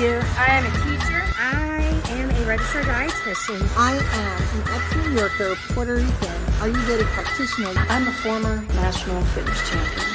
here. I am a teacher. I am a registered dietitian. I am an ex-New Yorker, Puerto Rican, Ayurvedic practitioner. I'm a former national fitness champion.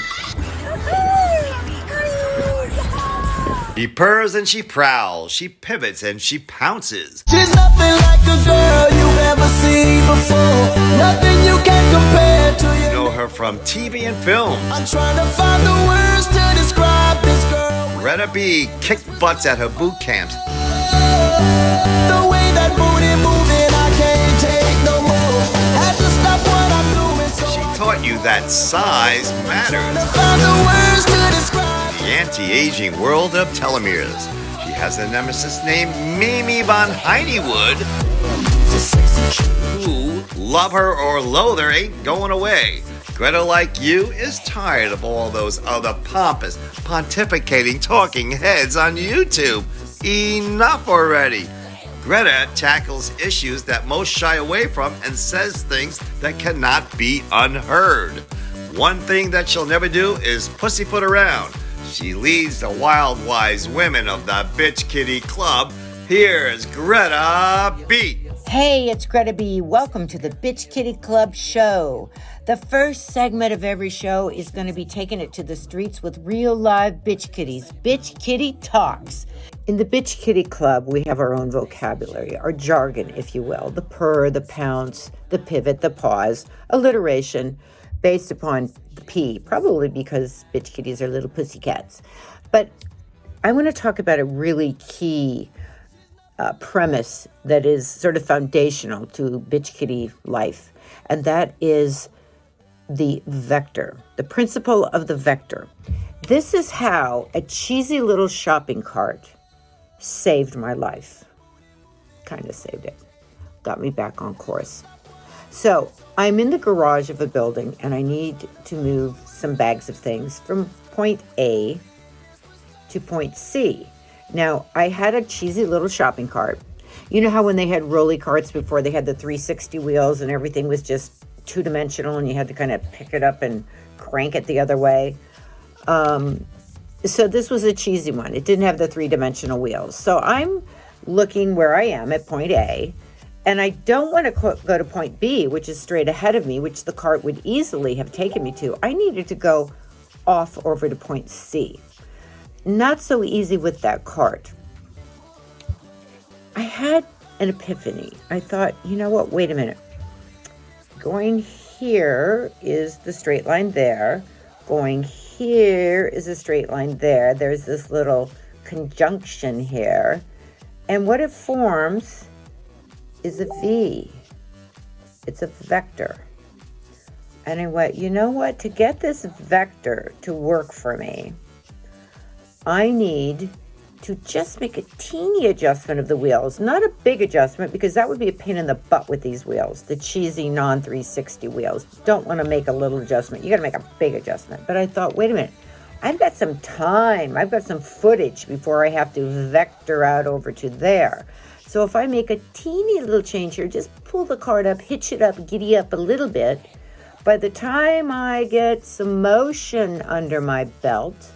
She purrs and she prowls, she pivots and she pounces. She's nothing like a girl you've ever seen before. Nothing you can compare to you. You know her from TV and film. I'm trying to find the words to describe this girl. Greta B kicked butts at her boot camps. The way that booty moving, I can't take no more. Had to stop what I'm doing, so She taught you that size matters. find the words to describe. The anti-aging world of telomeres. She has a nemesis named Mimi von Heinewood, who, love her or loathe her, ain't going away. Greta, like you, is tired of all those other pompous, pontificating talking heads on YouTube. Enough already. Greta tackles issues that most shy away from and says things that cannot be unheard. One thing that she'll never do is pussyfoot around. She leads the wild wise women of the Bitch Kitty Club. Here's Greta B. Hey, it's Greta B. Welcome to the Bitch Kitty Club show. The first segment of every show is going to be taking it to the streets with real live bitch kitties. Bitch Kitty Talks. In the Bitch Kitty Club, we have our own vocabulary, our jargon, if you will. The purr, the pounce, the pivot, the pause, alliteration, based upon the P, probably because bitch kitties are little pussycats. But I want to talk about a really key premise that is sort of foundational to bitch kitty life, and that is the vector, the principle of the vector. This is how a cheesy little shopping cart saved my life. Kind of saved it. Got me back on course. So I'm in the garage of a building and I need to move some bags of things from point A to point C. Now, I had a cheesy little shopping cart. You know how when they had rolly carts before, they had the 360 wheels and everything was just two-dimensional and you had to kind of pick it up and crank it the other way? So this was a cheesy one. It didn't have the three-dimensional wheels. So I'm looking where I am at point A, and I don't want to go to point B, which is straight ahead of me, which the cart would easily have taken me to. I needed to go off over to point C. Not so easy with that cart. I had an epiphany. I thought, you know what? Wait a minute. Going here is the straight line there. Going here is a straight line there. There's this little conjunction here. And what it forms is a V. It's a vector. And I went, you know what? To get this vector to work for me, I need to just make a teeny adjustment of the wheels. Not a big adjustment, because that would be a pain in the butt with these wheels, the cheesy non-360 wheels. Don't want to make a little adjustment. You got to make a big adjustment. But I thought, wait a minute. I've got some time. I've got some footage before I have to vector out over to there. So if I make a teeny little change here, just pull the cart up, hitch it up, giddy up a little bit. By the time I get some motion under my belt,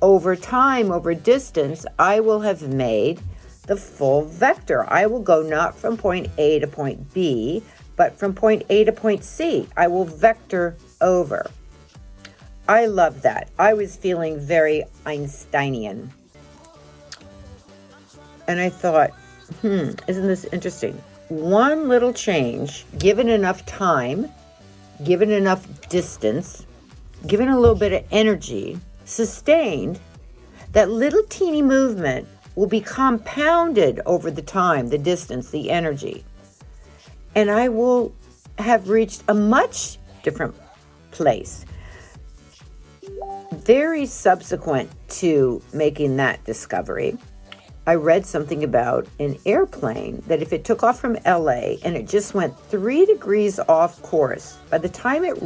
over time, over distance, I will have made the full vector. I will go not from point A to point B, but from point A to point C. I will vector over. I love that. I was feeling very Einsteinian. And I thought, isn't this interesting? One little change, given enough time, given enough distance, given a little bit of energy, sustained, that little teeny movement will be compounded over the time, the distance, the energy. And I will have reached a much different place. Very subsequent to making that discovery, I read something about an airplane that if it took off from LA and it just went 3 degrees off course, by the time it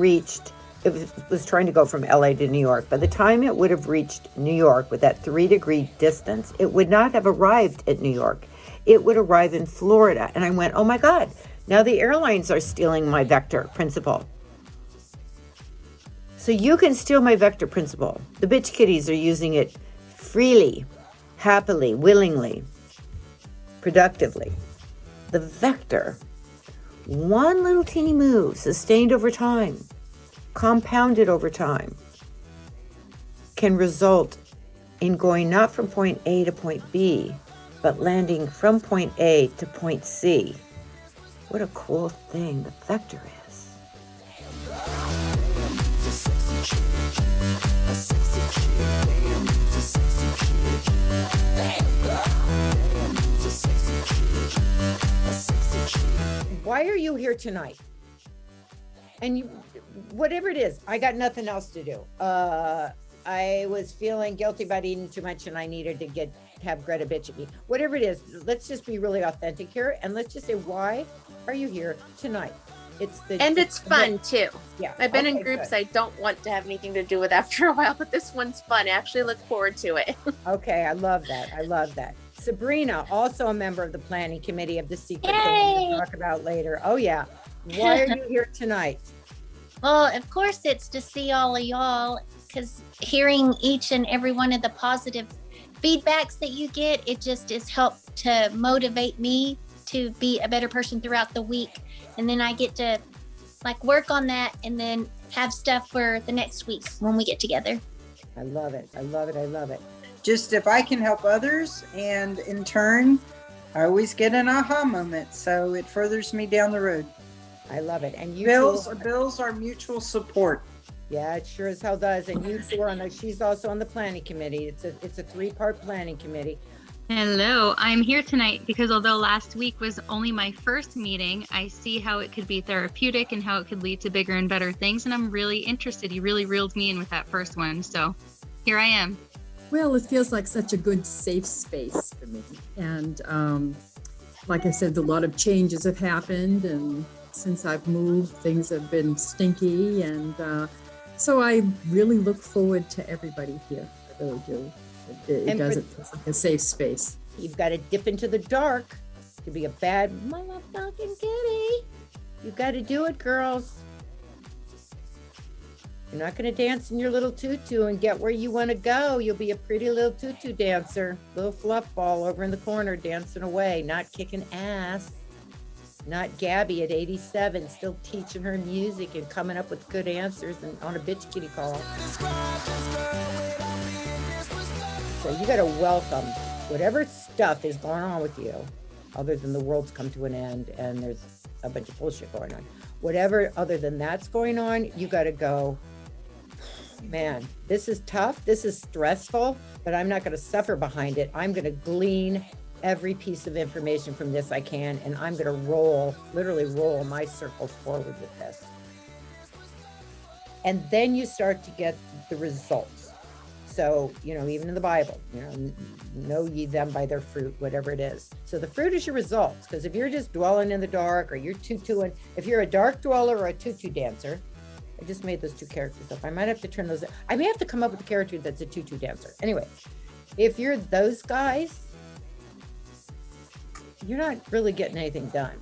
was trying to go from LA to New York. By the time it would have reached New York with that 3-degree distance, it would not have arrived at New York. It would arrive in Florida. And I went, oh my God, now the airlines are stealing my vector principle. So you can steal my vector principle. The bitch kitties are using it freely. happily, willingly, productively. The vector, one little teeny move, sustained over time, compounded over time, can result in going not from point A to point B, but landing from point A to point C. What a cool thing the vector is. Why are you here tonight? And you, whatever it is, I got nothing else to do. I was feeling guilty about eating too much and I needed to have Greta bitch at me. Whatever it is, let's just be really authentic here and let's just say, why are you here tonight? It's fun too. Yeah. I've been in groups good. I don't want to have anything to do with after a while, but this one's fun. I actually look forward to it. Okay, I love that. I love that. Sabrina, also a member of the planning committee of the secret thing we'll talk about later. Oh yeah. Why are you here tonight? Well, of course it's to see all of y'all, because hearing each and every one of the positive feedbacks that you get, it just is helped to motivate me to be a better person throughout the week. And then I get to like work on that and then have stuff for the next week when we get together. I love it. I love it. I love it. Just if I can help others, and in turn, I always get an aha moment. So it furthers me down the road. I love it. And you Bills are mutual support. Yeah, it sure as hell does. And you two are she's also on the planning committee. It's a 3-part planning committee. Hello, I'm here tonight because although last week was only my first meeting, I see how it could be therapeutic and how it could lead to bigger and better things. And I'm really interested. You really reeled me in with that first one. So here I am. Well, it feels like such a good, safe space for me. And like I said, a lot of changes have happened. And since I've moved, things have been stinky. And so I really look forward to everybody here. I really do. It does. It feels like a safe space. You've got to dip into the dark to be a bad motherfucking kitty. You got to do it, girls. You're not going to dance in your little tutu and get where you want to go. You'll be a pretty little tutu dancer, little fluff ball over in the corner dancing away, not kicking ass. Not Gabby at 87, still teaching her music and coming up with good answers and on a bitch kitty call. So you got to welcome whatever stuff is going on with you, other than the world's come to an end and there's a bunch of bullshit going on. Whatever other than that's going on, you got to go, man, this is tough. This is stressful, but I'm not going to suffer behind it. I'm going to glean every piece of information from this I can, and I'm going to literally roll my circle forward with this. And then you start to get the results. So, even in the Bible, know ye them by their fruit, whatever it is. So the fruit is your results. Because if you're just dwelling in the dark or you're tutuing, if you're a dark dweller or a tutu dancer, I just made those two characters up. I might have to turn those. I may have to come up with a character that's a tutu dancer. Anyway, if you're those guys, you're not really getting anything done.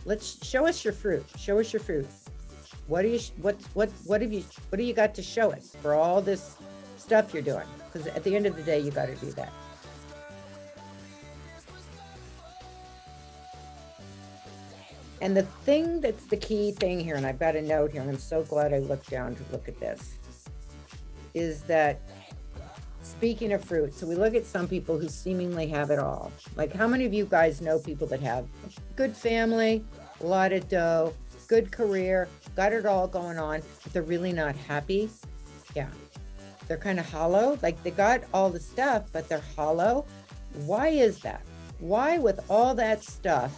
Let's show us your fruit. Show us your fruit. What do you got to show us for all this stuff you're doing? Because at the end of the day, you got to do that. And the thing that's the key thing here, and I've got a note here, and I'm so glad I looked down to look at this, is that speaking of fruit, so we look at some people who seemingly have it all. Like, how many of you guys know people that have good family, a lot of dough, good career, got it all going on, but they're really not happy? Yeah. They're kind of hollow. Like, they got all the stuff, but they're hollow. Why is that? Why, with all that stuff?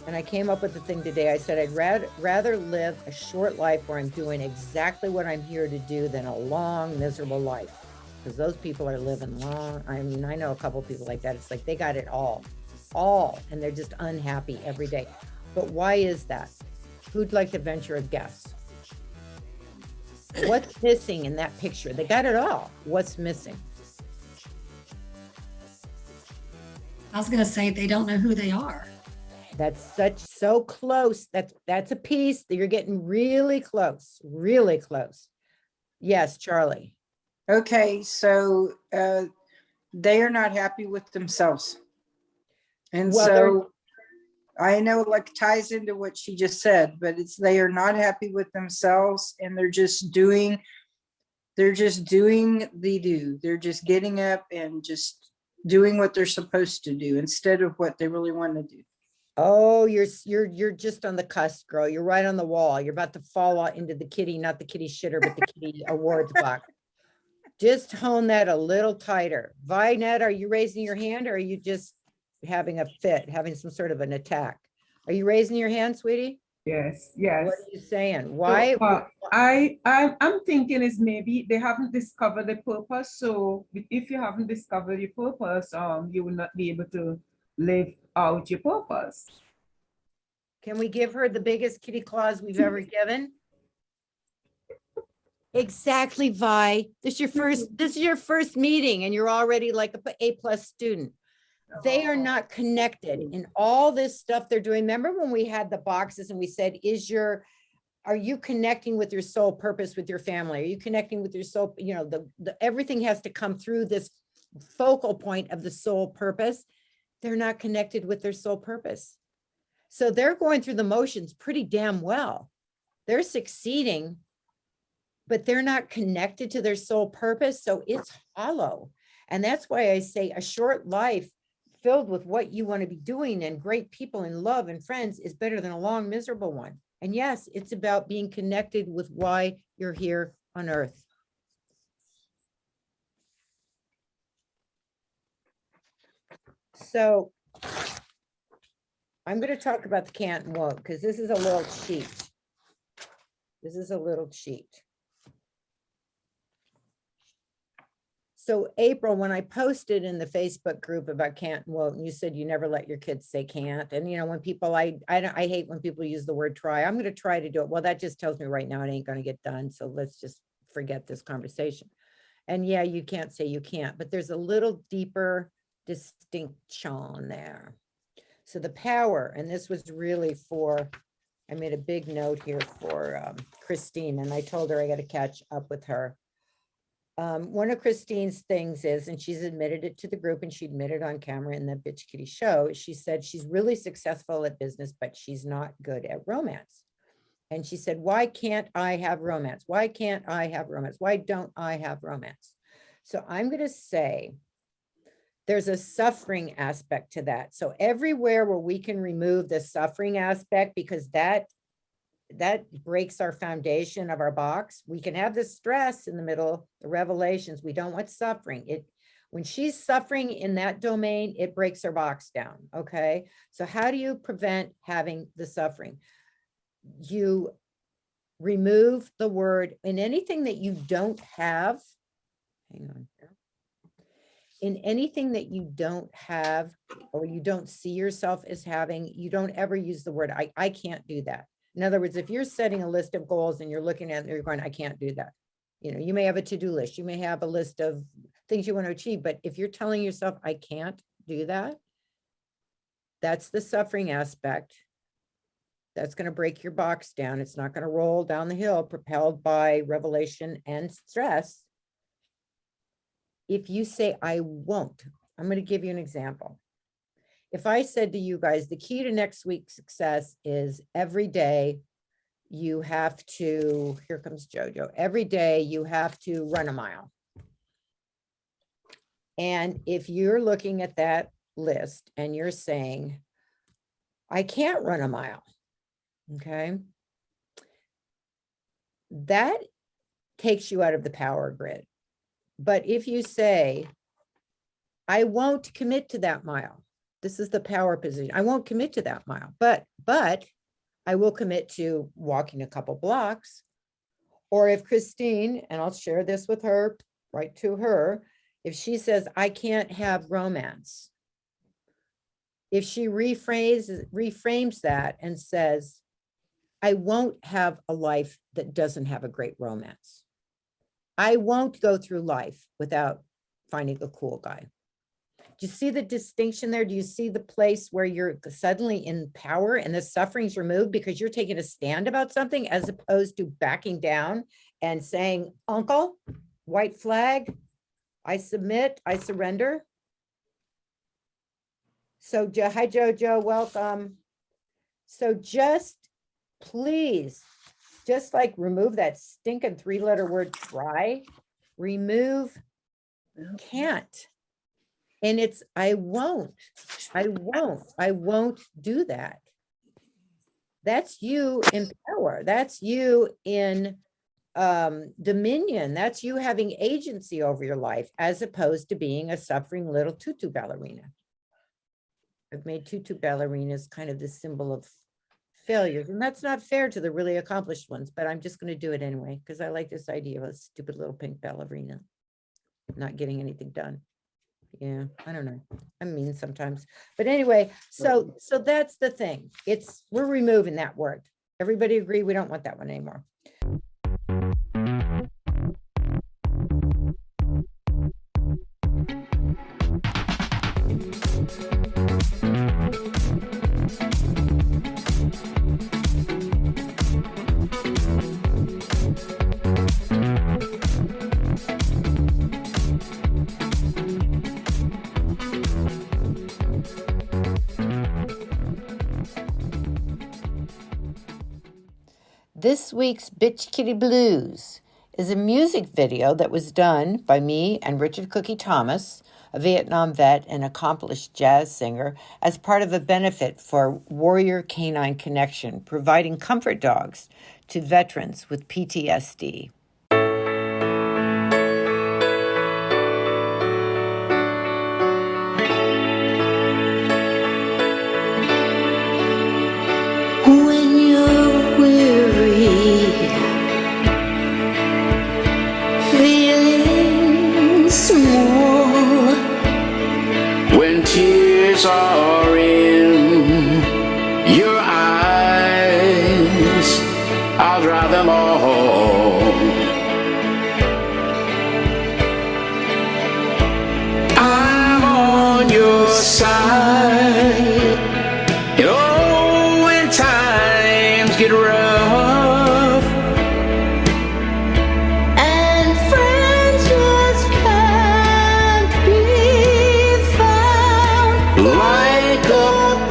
And I came up with the thing today. I said, I'd rather live a short life where I'm doing exactly what I'm here to do than a long, miserable life. Because those people are living long. I mean, I know a couple people like that. It's like they got it all, and they're just unhappy every day. But why is that? Who'd like to venture a guess? What's missing in that picture? They got it all. What's missing? I was going to say they don't know who they are. That's so close. That's a piece that you're getting really close, really close. Yes, Charlie. Okay, so they are not happy with themselves. And Well, so I know like ties into what she just said, but it's they are not happy with themselves and they're just doing the do. They're just getting up and just doing what they're supposed to do instead of what they really want to do. Oh, you're just on the cusp, girl. You're right on the wall. You're about to fall out into the kitty, not the kitty shitter, but the kitty awards box. Just hone that a little tighter. Vinette, are you raising your hand or are you just having a fit, having some sort of an attack? Are you raising your hand, sweetie? Yes, yes. What are you saying? Why? So, I'm thinking is maybe they haven't discovered the purpose. So if you haven't discovered your purpose, you will not be able to live out your purpose. Can we give her the biggest kitty claws we've ever given? Exactly, Vi. This is your first meeting and you're already like a A+ student. They are not connected in all this stuff they're doing. Remember when we had the boxes and we said, are you connecting with your soul purpose with your family? Are you connecting with your soul? You know, everything has to come through this focal point of the soul purpose. They're not connected with their soul purpose. So they're going through the motions pretty damn well. They're succeeding, but they're not connected to their soul purpose. So it's hollow. And that's why I say a short life filled with what you want to be doing and great people and love and friends is better than a long, miserable one. And yes, it's about being connected with why you're here on earth. So I'm going to talk about the can't and won't because this is a little cheat. This is a little cheat. So April, when I posted in the Facebook group about can't and won't, and you said you never let your kids say can't. And you know, when people, I hate when people use the word try. I'm going to try to do it. Well, that just tells me right now it ain't going to get done. So let's just forget this conversation. And yeah, you can't say you can't, but there's a little deeper distinction there. So the power, and this was really for, I made a big note here for Christine, and I told her I got to catch up with her. One of Christine's things is, and she's admitted it to the group and she admitted on camera in the Bitch Kitty show, she said she's really successful at business, but she's not good at romance. And she said, why can't I have romance? Why can't I have romance? Why don't I have romance? So I'm going to say there's a suffering aspect to that. So everywhere where we can remove the suffering aspect, because that breaks our foundation of our box. We can have the stress in the middle, the revelations. We don't want suffering. When she's suffering in that domain, it breaks her box down. Okay. So how do you prevent having the suffering? You remove the word in anything that you don't have. Hang on. In anything that you don't have, or you don't see yourself as having, you don't ever use the word, I can't do that. In other words, if you're setting a list of goals and you're looking at it, you're going, I can't do that. You know, you may have a to-do list. You may have a list of things you want to achieve, but if you're telling yourself, I can't do that, that's the suffering aspect. That's going to break your box down. It's not going to roll down the hill propelled by revelation and stress. If you say, I won't, I'm going to give you an example. If I said to you guys, the key to next week's success is every day you have to, here comes Jojo, every day you have to run a mile. And if you're looking at that list and you're saying, I can't run a mile, okay, that takes you out of the power grid. But if you say, I won't commit to that mile, this is the power position. I won't commit to that mile, but I will commit to walking a couple blocks. Or if Christine, and I'll share this with her, right to her, if she says, I can't have romance, if she reframes that and says, I won't have a life that doesn't have a great romance. I won't go through life without finding a cool guy. Do you see the distinction there? Do you see the place where you're suddenly in power and the suffering's removed because you're taking a stand about something as opposed to backing down and saying, uncle, white flag, I submit, I surrender. So, hi, Jojo, welcome. So just please, just like remove that stinking 3-letter word try, remove can't. And it's, I won't do that. That's you in power. That's you in dominion. That's you having agency over your life, as opposed to being a suffering little tutu ballerina. I've made tutu ballerinas kind of the symbol of failures, and that's not fair to the really accomplished ones, but I'm just going to do it anyway because I like this idea of a stupid little pink ballerina not getting anything done. Yeah, I don't know. I'm mean sometimes, but anyway, so that's the thing. We're removing that word. Everybody agree we don't want that one anymore. This week's Bitch Kitty Blues is a music video that was done by me and Richard Cookie Thomas, a Vietnam vet and accomplished jazz singer, as part of a benefit for Warrior Canine Connection, providing comfort dogs to veterans with PTSD. When you're weary, feeling small, when tears are in your eyes, I'll dry them all. I'm on your side. When times get rough and friends just can't be found, like a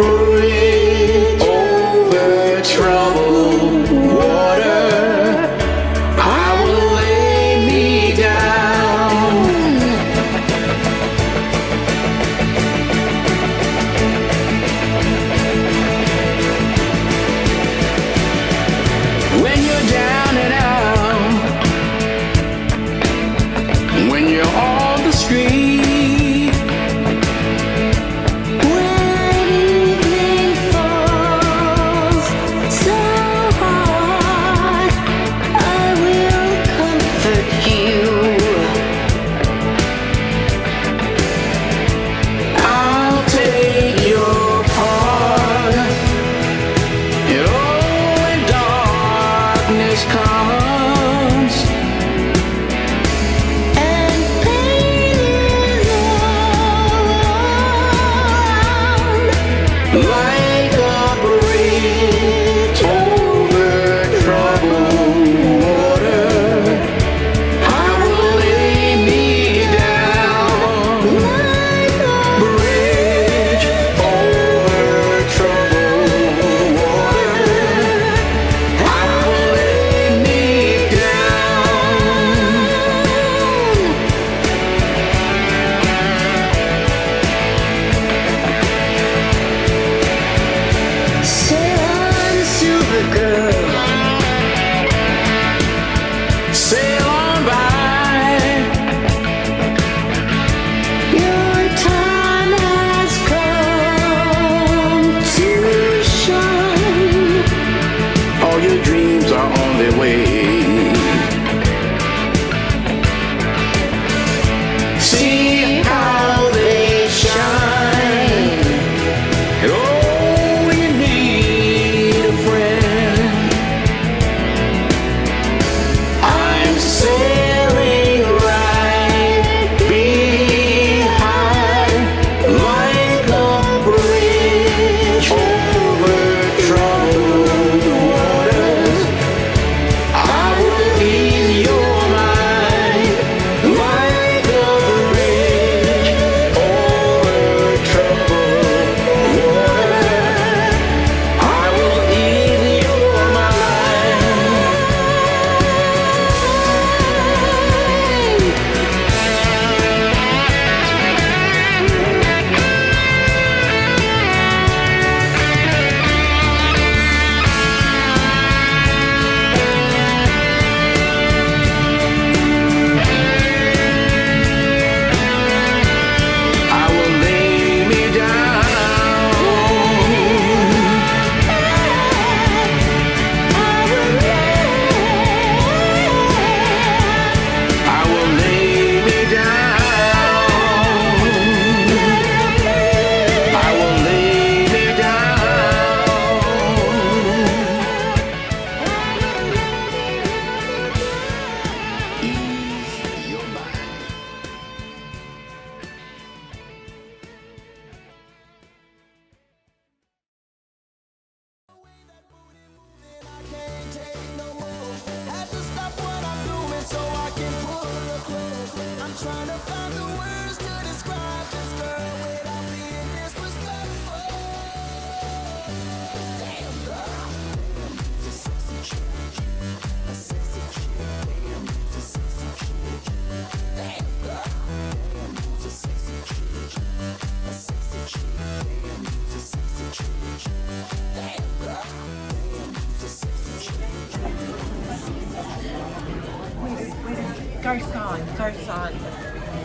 on.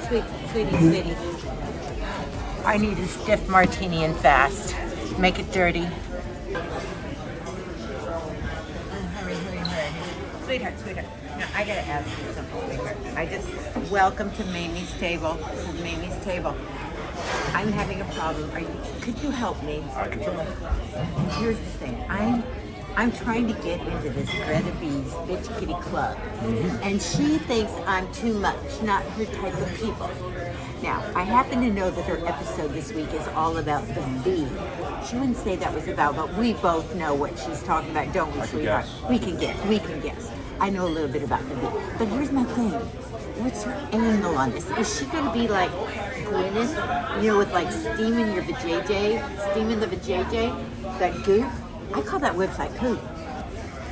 Sweetie. I need a stiff martini and fast. Make it dirty. Hurry. Sweetheart. No, I gotta ask you something, sweetheart. Welcome to Mamie's table. This is Mamie's table. I'm having a problem. Could you help me? I can try. Here's the thing. I'm trying to get into this Greta B's Bitch Kitty Club. And she thinks I'm too much, not her type of people. Now, I happen to know that her episode this week is all about the V. She wouldn't say that was about, but we both know what she's talking about, don't we, sweetheart? We can guess. I know a little bit about the V. But here's my thing. What's her angle on this? Is she going to be like Gwyneth, with like steaming the vajayjay, that goop? I call that website poop.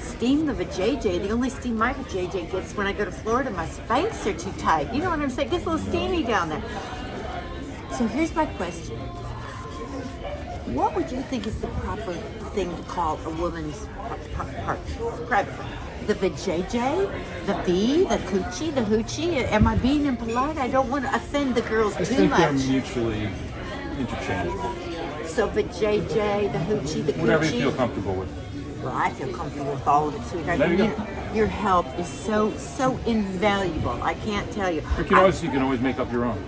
Steam the vajayjay. The only steam my vajayjay gets when I go to Florida, my spanks are too tight. You know what I'm saying? It gets a little steamy down there. So here's my question. What would you think is the proper thing to call a woman's private? The vajayjay? The V? The coochie? The hoochie? Am I being impolite? I don't want to offend the girls too much. I think they're mutually interchangeable. So vajayjay, the hoochie, the coochie? Whatever you feel comfortable with. Well, I feel comfortable with all of it, sweetheart. There you go. Your help is so invaluable. I can't tell you. You can always make up your own.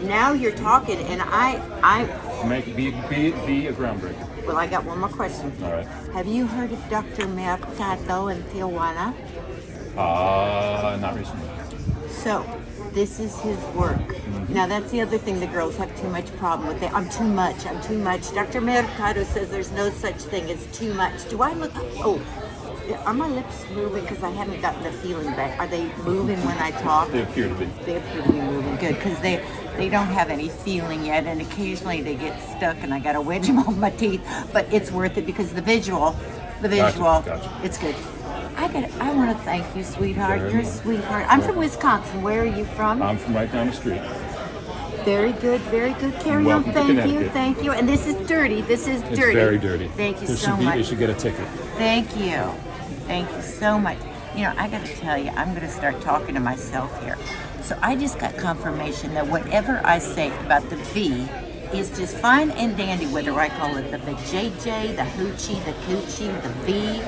Now you're talking, and Be a groundbreaker. Well, I got one more question. All right. Have you heard of Dr. Mercado in Tijuana? Not recently. So, this is his work. Now, that's the other thing the girls have too much problem with. I'm too much. Dr. Mercado says there's no such thing as too much. Do I look... Oh, are my lips moving? Because I haven't gotten the feeling back. Are they moving when I talk? They appear to be. They appear to be moving. Good, because they don't have any feeling yet, and occasionally they get stuck, and I got to wedge them off my teeth. But it's worth it because the visual, Gotcha. It's good. I want to thank you, sweetheart. You're a sweetheart. I'm from Wisconsin. Where are you from? I'm from right down the street. Very good. Carry on. Thank you. And this is dirty. It's very dirty. Thank you so much. You should get a ticket. Thank you so much. I got to tell you, I'm going to start talking to myself here. So I just got confirmation that whatever I say about the V is just fine and dandy, whether I call it the vajayjay, the hoochie, the coochie, the V.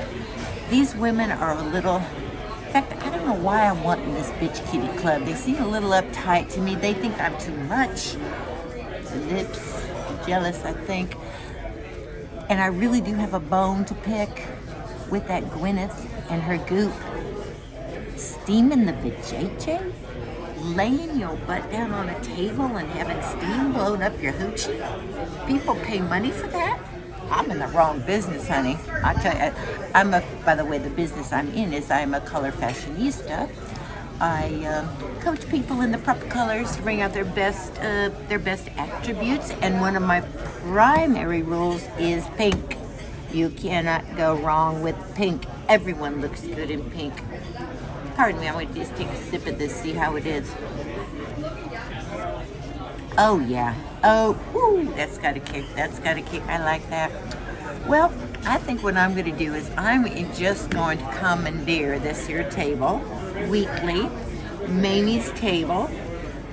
These women are a little... In fact, I don't know why I'm wanting this Bitch Kitty Club. They seem a little uptight to me. They think I'm too much. The lips, jealous, I think. And I really do have a bone to pick with that Gwyneth and her goop. Steaming the vajayjay? Laying your butt down on a table and having steam blown up your hoochie? People pay money for that? I'm in the wrong business, honey. I tell you, by the way, the business I'm in is I'm a color fashionista. I coach people in the proper colors to bring out their best attributes, and one of my primary rules is pink. You cannot go wrong with pink. Everyone looks good in pink. Pardon me, I'm going to just take a sip of this, see how it is. Oh, yeah. Oh, ooh, that's got a kick. I like that. Well, I think what I'm going to do is I'm just going to commandeer this here table weekly, Mamie's table.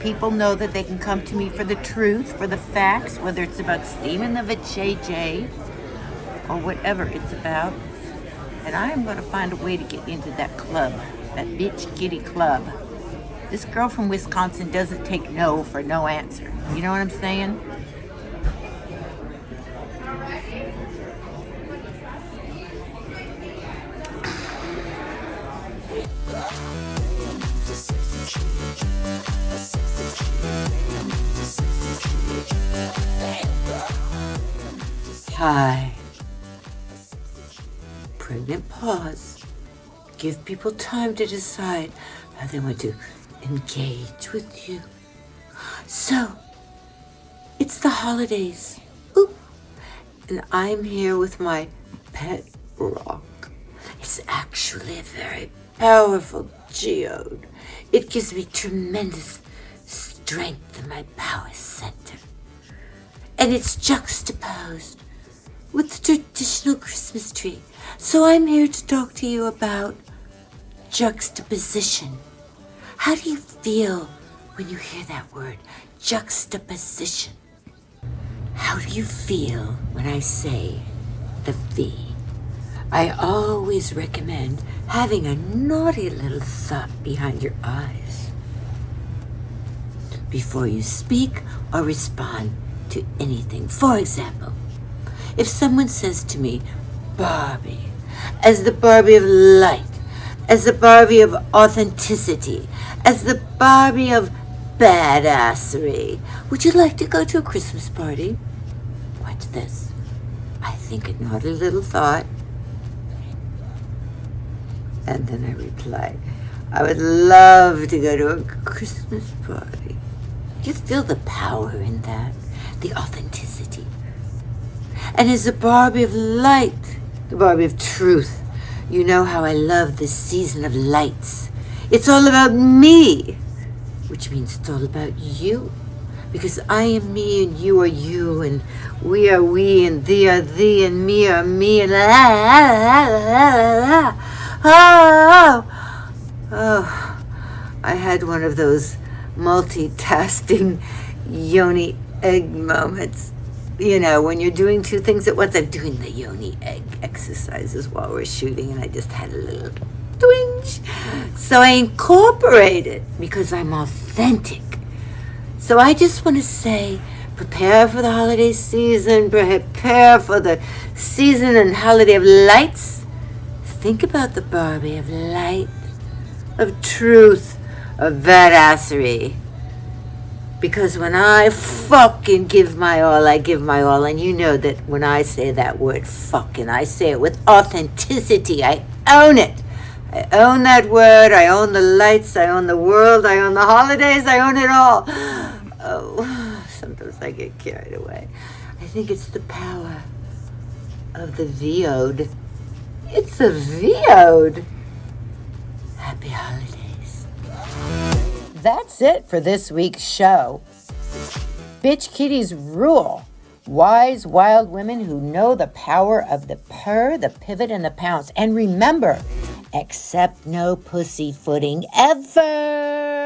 People know that they can come to me for the truth, for the facts, whether it's about steaming the vajayjay or whatever it's about. And I am going to find a way to get into that club, that Bitch Kitty Club. This girl from Wisconsin doesn't take no for no answer. You know what I'm saying? Hi. Pregnant pause. Give people time to decide how they want to engage with you. So, it's the holidays. Ooh. And I'm here with my pet rock. It's actually a very powerful geode. It gives me tremendous strength in my power center. And it's juxtaposed with the traditional Christmas tree. So I'm here to talk to you about juxtaposition. How do you feel when you hear that word, juxtaposition? How do you feel when I say the V? I always recommend having a naughty little thought behind your eyes before you speak or respond to anything. For example, if someone says to me, Barbie, as the Barbie of light, as the Barbie of authenticity, as the Barbie of badassery, would you like to go to a Christmas party? Watch this. I think a naughty little thought, and then I reply, I would love to go to a Christmas party. You feel the power in that, the authenticity. And as the Barbie of light, the Barbie of truth, you know how I love this season of lights. It's all about me, which means it's all about you. Because I am me and you are you, and we are we and thee are thee and me are me and la la la la la la. Oh, I had one of those multitasking yoni egg moments. You know, when you're doing two things at once. I'm doing the yoni egg exercises while we're shooting, and I just had a little twinge. So I incorporate it because I'm authentic. So I just want to say, prepare for the holiday season, prepare for the season and holiday of lights. Think about the Barbie of light, of truth, of badassery. Because when I fucking give my all, I give my all. And you know that when I say that word fucking, I say it with authenticity. I own it. I own that word. I own the lights. I own the world. I own the holidays. I own it all. Oh, sometimes I get carried away. I think it's the power of the VO'd. It's a VO'd. Happy holidays. That's it for this week's show. Bitch Kitties rule. Wise, wild women who know the power of the purr, the pivot, and the pounce. And remember, accept no pussyfooting ever.